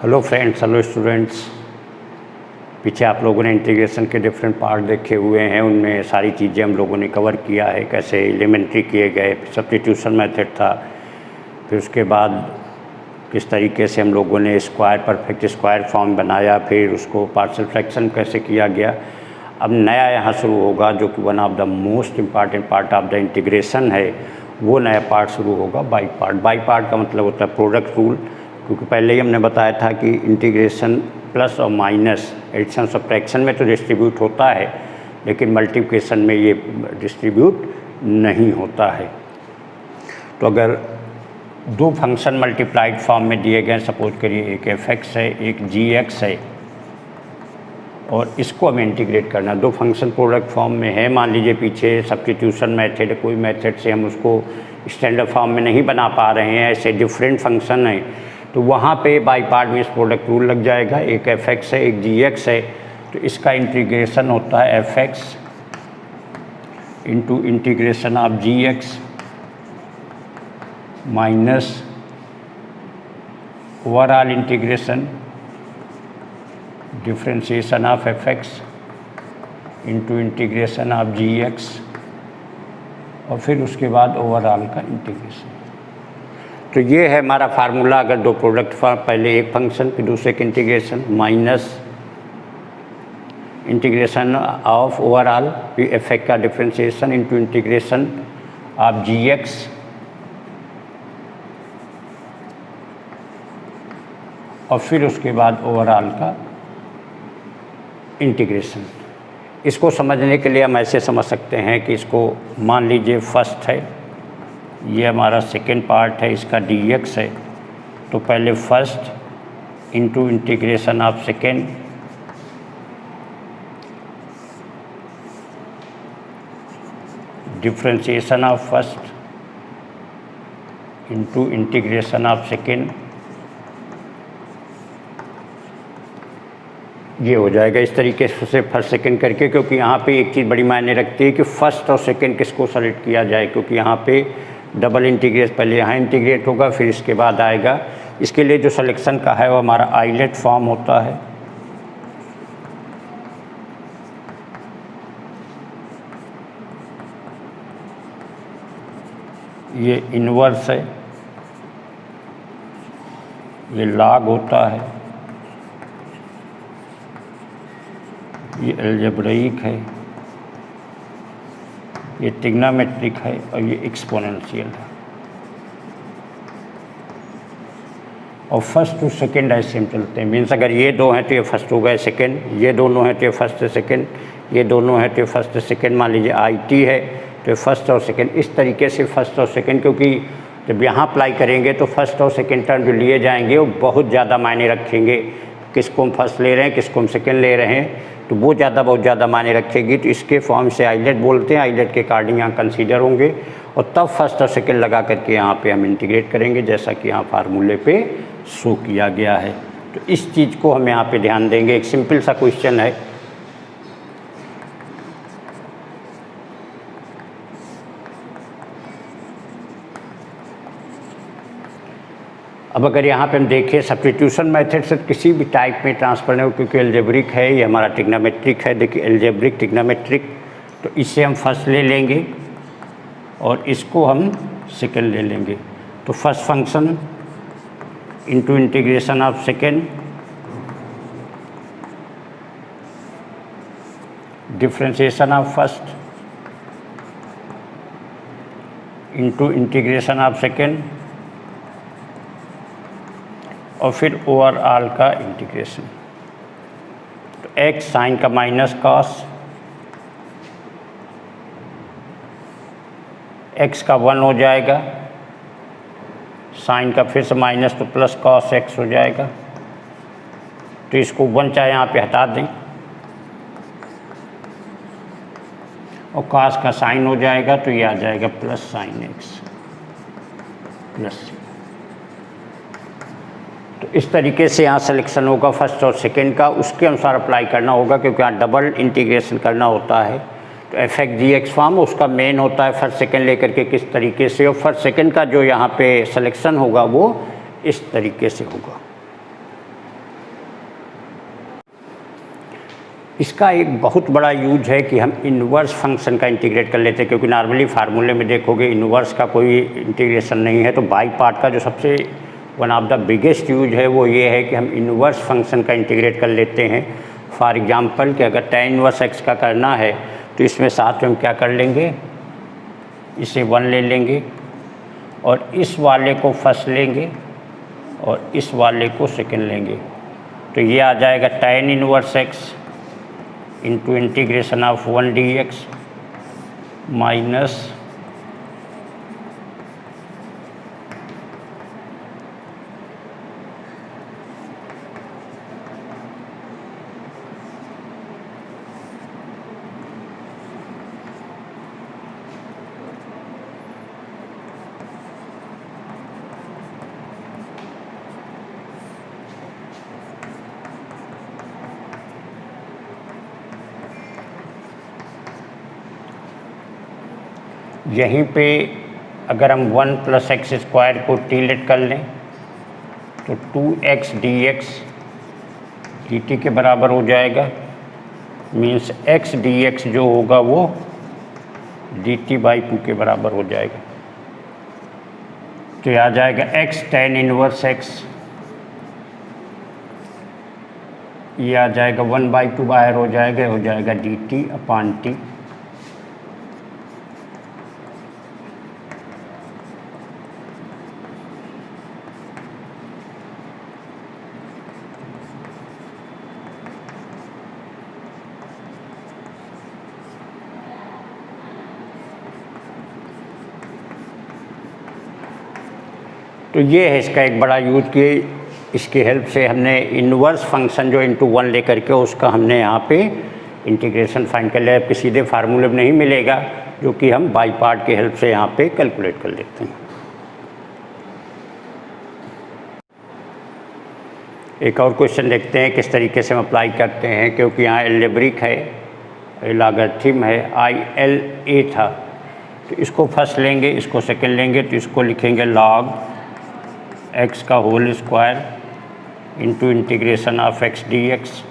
Hello friends, hello students. पीछे आप लोगों ने इंटीग्रेशन के डिफरेंट पार्ट देखे हुए हैं, उनमें सारी चीज़ें हम लोगों ने कवर किया है। कैसे एलिमेंट्री किए गए, सब्स्टिट्यूशन मेथड था, फिर उसके बाद किस तरीके से हम लोगों ने स्क्वायर परफेक्ट स्क्वायर फॉर्म बनाया, फिर उसको पार्शियल फ्रैक्शन कैसे किया गया। अब नया यहाँ शुरू होगा जो कि one of the most important part of the integration है। वो नया पार्ट शुरू होगा बाई पार्ट। बाई पार्ट का मतलब होता है प्रोडक्ट रूल, क्योंकि पहले ही हमने बताया था कि इंटीग्रेशन प्लस और माइनस एडिशन सब्ट्रैक्शन में तो डिस्ट्रीब्यूट होता है, लेकिन मल्टीप्लिकेशन में ये डिस्ट्रीब्यूट नहीं होता है। तो अगर दो फंक्शन मल्टीप्लाइड फॉर्म में दिए गए, सपोज करिए एक f(x) है, एक g(x) है, और इसको हमें इंटीग्रेट करना। दो फंक्शन प्रोडक्ट फॉर्म में है, मान लीजिए पीछे सब्स्टिट्यूशन मेथड, कोई मेथड से हम उसको स्टैंडर्ड फॉर्म में नहीं बना पा रहे हैं, ऐसे डिफरेंट फंक्शन हैं, तो वहाँ पे बाई पार्ट में इस प्रोडक्ट रूल लग जाएगा। एक f(x) है, एक g(x) है, तो इसका इंटीग्रेशन होता है f(x) into integration of g(x) minus overall integration differentiation of f(x) into integration of g(x) और फिर उसके बाद ओवरऑल का इंटीग्रेशन। तो ये है हमारा फार्मूला। अगर दो प्रोडक्ट फॉर्म, पहले एक फंक्शन फिर दूसरे के integration, minus integration of overall f(x) का differentiation into integration of g(x) और फिर उसके बाद ओवरऑल का इंटीग्रेशन। इसको समझने के लिए हम ऐसे समझ सकते हैं कि इसको मान लीजिए फर्स्ट है, ये हमारा सेकेंड पार्ट है, इसका dx है, तो पहले first into integration of second differentiation of first into integration of second, ये हो जाएगा इस तरीके से फर्स्ट सेकंड करके। क्योंकि यहाँ पे एक चीज़ बड़ी मायने रखती है कि फर्स्ट और सेकंड किसको सेलेक्ट किया जाए, क्योंकि यहाँ पे डबल इंटीग्रेट, पहले यहाँ इंटीग्रेट होगा फिर इसके बाद आएगा। इसके लिए जो सिलेक्शन का है वो हमारा आइलेट फॉर्म होता है। ये इनवर्स है, ये लॉग होता है, ये अलजेब्रिक है, ये ट्रिग्नोमेट्रिक है और ये एक्सपोनेंशियल है। और फर्स्ट टू सेकंड ऐसे हम चलते हैं। मीन्स अगर ये दो हैं तो ये फर्स्ट हो गए सेकंड, ये दोनों हैं तो ये फर्स्ट सेकंड, ये दोनों हैं तो ये फर्स्ट सेकंड। मान लीजिए IT है तो ये फर्स्ट और सेकंड, इस तरीके से फर्स्ट और सेकंड। क्योंकि जब यहाँ अप्लाई करेंगे तो फर्स्ट और सेकंड टर्म जो लिए जाएंगे वो बहुत ज़्यादा मायने रखेंगे। किसको हम फर्स्ट ले रहे हैं, किसको हम सेकंड ले रहे हैं, तो वो बहुत ज़्यादा मायने रखेगी। तो इसके फॉर्म से आइलेट बोलते हैं, आइलेट के अकॉर्डिंग यहाँ कंसीडर होंगे और तब फर्स्ट और सेकंड लगा करके यहाँ पे हम इंटीग्रेट करेंगे, जैसा कि यहाँ फार्मूले पे शो किया गया है। तो इस चीज़ को हम यहाँ पे ध्यान देंगे। एक सिंपल सा क्वेश्चन है, अब अगर यहाँ पे हम देखें सब्स्टिट्यूशन मेथड से किसी भी टाइप में ट्रांसफर नहीं हो, क्योंकि एल्जेब्रिक है, ये हमारा ट्रिग्नोमेट्रिक है। देखिए एल्जेब्रिक ट्रिग्नोमेट्रिक, तो इससे हम फर्स्ट ले लेंगे और इसको हम सेकंड ले लेंगे। तो first function into integration of second differentiation of first into integration of second और फिर ओवरऑल का इंटीग्रेशन। तो x साइन का माइनस कॉस, x का 1 हो जाएगा, साइन का फिर से माइनस तो प्लस कॉस x हो जाएगा। तो इसको 1 चाहे यहाँ पे हटा दें और कॉस का साइन हो जाएगा, तो ये आ जाएगा प्लस साइन x प्लस। तो इस तरीके से यहाँ सिलेक्शन होगा फर्स्ट और सेकंड का, उसके अनुसार अप्लाई करना होगा, क्योंकि यहाँ डबल इंटीग्रेशन करना होता है। तो f(x) g(x) फॉर्म उसका मेन होता है फर्स्ट सेकंड लेकर के किस तरीके से, और फर्स्ट सेकंड का जो यहाँ पे सिलेक्शन होगा वो इस तरीके से होगा। इसका एक बहुत बड़ा यूज है कि हम इन्वर्स फंक्शन का इंटीग्रेट कर लेते हैं, क्योंकि नॉर्मली फार्मूले में देखोगे इन्वर्स का कोई इंटीग्रेशन नहीं है। तो बाई पार्ट का जो सबसे one of the biggest use है वो ये है कि हम इन्वर्स फंक्शन का इंटीग्रेट कर लेते हैं। फॉर एग्जांपल कि अगर tan इनवर्स x का करना है तो इसमें साथ में हम क्या कर लेंगे, इसे 1 ले लेंगे और इस वाले को फर्स्ट लेंगे और इस वाले को सेकंड लेंगे। तो ये आ जाएगा tan inverse x into integration of 1 dx minus यहीं पे अगर हम 1 + x² को टीलेट कर लें तो 2x dx dt के बराबर हो जाएगा। मीन्स x dx जो होगा वो dt/2 के बराबर हो जाएगा। तो ये आ जाएगा x tan इनवर्स x, ये आ जाएगा 1/2 बाहर हो जाएगा dt/t। तो ये है इसका एक बड़ा यूज कि इसकी हेल्प से हमने इन्वर्स फंक्शन जो इंटू 1 लेकर के उसका हमने यहाँ पे इंटीग्रेशन फाइंड कर लिया। आपके सीधे फार्मूले में नहीं मिलेगा, जो कि हम बाई पार्ट की हेल्प से यहाँ पे कैलकुलेट कर लेते हैं। एक और क्वेश्चन देखते हैं किस तरीके से हम अप्लाई करते हैं, क्योंकि यहाँ एल्जेब्रिक है, लॉगरिथम है, ILA था। तो इसको फर्स्ट लेंगे, इसको सेकंड लेंगे, तो इसको लिखेंगे log x का whole square into integration of x dx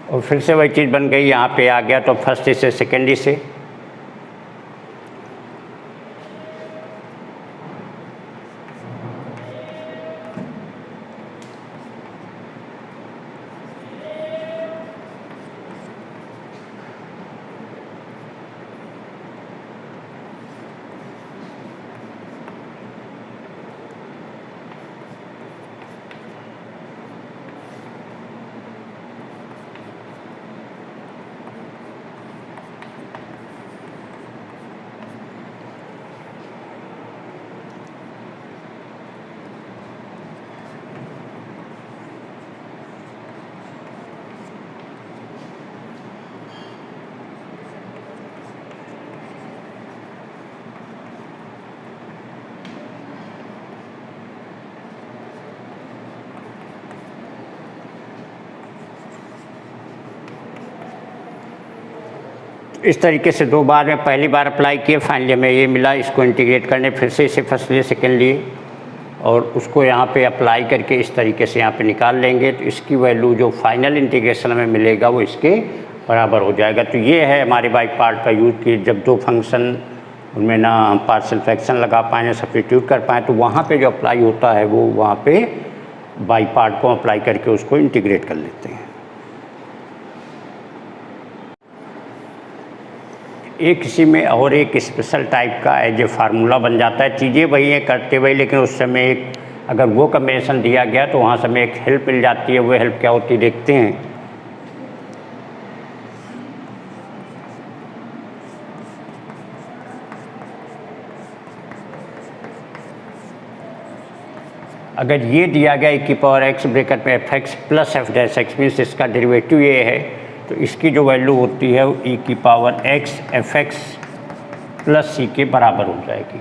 और फिर से वही चीज़ बन गई, यहाँ पे आ गया तो फर्स्ट से सेकेंड से। इस तरीके से 2 बार में पहली बार अप्लाई किए, फाइनली हमें ये मिला। इसको इंटीग्रेट करने फिर से इसे फर्स्ट लिए सेकेंड लिए और उसको यहाँ पे अप्लाई करके इस तरीके से यहाँ पे निकाल लेंगे, तो इसकी वैल्यू जो फाइनल इंटीग्रेशन हमें मिलेगा वो इसके बराबर हो जाएगा। तो ये है हमारे बाई पार्ट का यूज कि जब 2 फंक्शन उनमें ना हम पार्शियल फ्रैक्शन लगा पाएँ, ना सब्स्टिट्यूट कर पाएँ, तो वहाँ पे जो अप्लाई होता है वो वहाँ पे बाई पार्ट को अप्लाई करके उसको इंटीग्रेट कर लेते हैं। एक इसी में और एक स्पेशल टाइप का एज ए फार्मूला बन जाता है। चीज़ें वही हैं, करते वही, लेकिन उस समय एक अगर वो कम्बिनेशन दिया गया तो वहाँ से हमें एक हेल्प मिल जाती है। वो हेल्प क्या होती है देखते हैं। अगर ये दिया गया e की पावर x ब्रैकेट में F x plus F dash x means इसका डेरिवेटिव ये है, तो इसकी जो वैल्यू होती है वो e की power x F x plus C के बराबर हो जाएगी।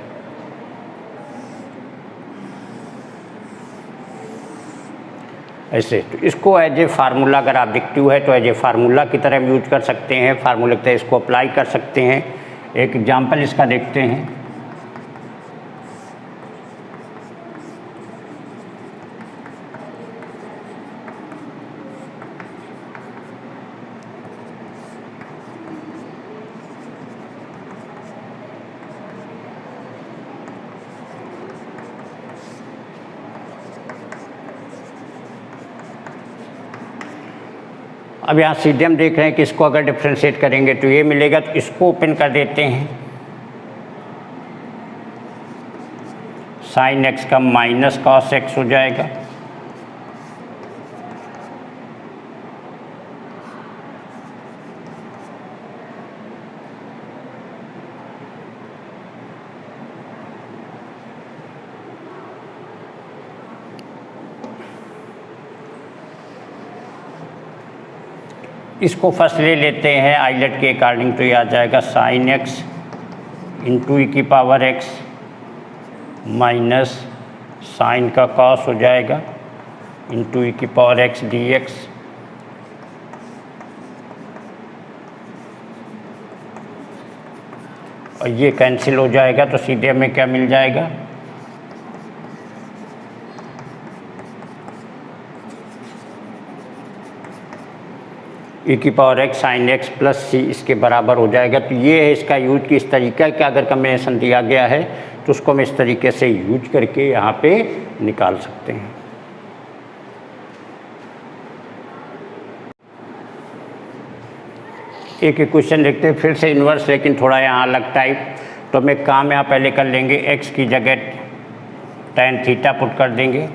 ऐसे तो इसको एज ए फार्मूला अगर ऑब्जेक्टिव है तो एज ए फार्मूला की तरह यूज कर सकते हैं, फार्मूला की तरह इसको अप्लाई कर सकते हैं। एक एग्जांपल इसका देखते हैं। अब यहाँ सीधे हम देख रहे हैं कि इसको अगर डिफ्रेंशिएट करेंगे तो ये मिलेगा, तो इसको ओपन कर देते हैं। साइन एक्स का माइनस कॉस एक्स हो जाएगा, इसको फर्स्ट ले लेते हैं आइलेट के अकॉर्डिंग, तो ये आ जाएगा साइन एक्स इंटू ई की पावर एक्स माइनस साइन का कॉस हो जाएगा इंटू ई की पावर एक्स डी एक्स। और ये कैंसिल हो जाएगा, तो सीधे हमें क्या मिल जाएगा, ई की power x sine x plus C इसके बराबर हो जाएगा। तो ये है इसका यूज कि इस तरीका का अगर कम्बिनेशन दिया गया है तो उसको हम इस तरीके से यूज करके यहाँ पे निकाल सकते हैं। एक इक्वेशन देखते हैं फिर से इन्वर्स, लेकिन थोड़ा यहाँ अलग टाइप। तो हम एक काम यहाँ पहले कर लेंगे, एक्स की जगह tan थीटा पुट कर देंगे।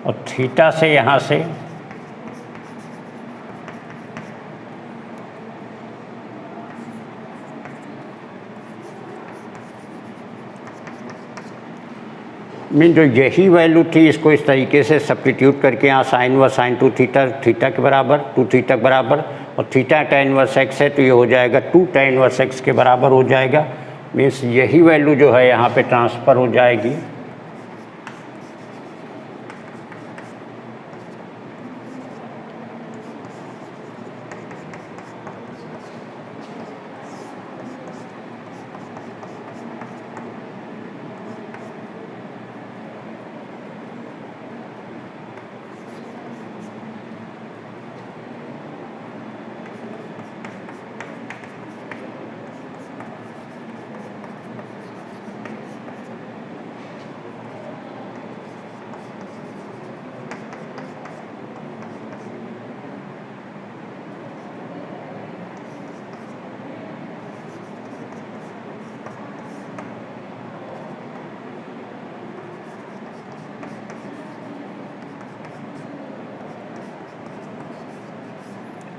और थीटा से यहाँ से मीन जो यही वैल्यू थी इसको इस तरीके से सब्स्टिट्यूट करके यहाँ साइन व साइन टू थीटा थीटा के बराबर टू थीटा के बराबर, और थीटा tan इनवर्स एक्स है तो ये हो जाएगा 2 tan इनवर्स एक्स के बराबर हो जाएगा। मीन्स यही वैल्यू जो है यहाँ पे ट्रांसफ़र हो जाएगी।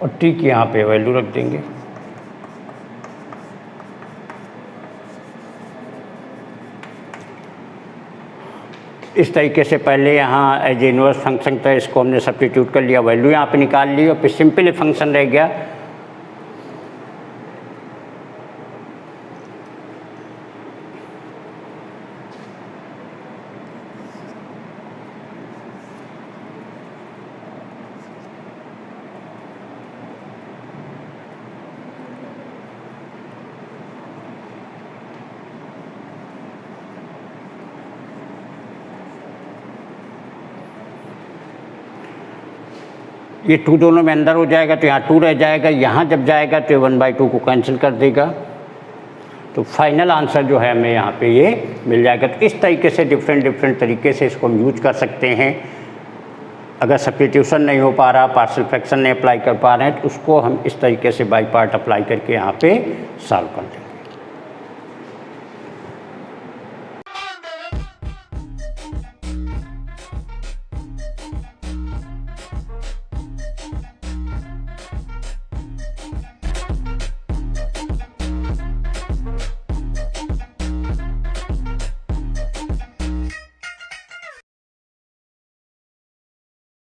और टी की यहाँ पे वैल्यू रख देंगे। इस तरीके से पहले यहाँ एज इनवर्स फंक्शन था, इसको हमने सब्स्टिट्यूट कर लिया, वैल्यू यहाँ पे निकाल ली, और फिर सिंपल फंक्शन रह गया। ये 2 दोनों में अंदर हो जाएगा तो यहाँ 2 रह जाएगा, यहाँ जब जाएगा तो 1/2 को कैंसिल कर देगा, तो फाइनल आंसर जो है हमें यहाँ पे ये मिल जाएगा। तो इस तरीके से डिफरेंट तरीके से इसको हम यूज कर सकते हैं। अगर सब्स्टिट्यूशन नहीं हो पा रहा, पार्शियल फ्रैक्शन नहीं अप्लाई कर पा रहे हैं, तो उसको हम इस तरीके से बाई पार्ट अप्लाई करके यहाँ पे सॉल्व कर दें।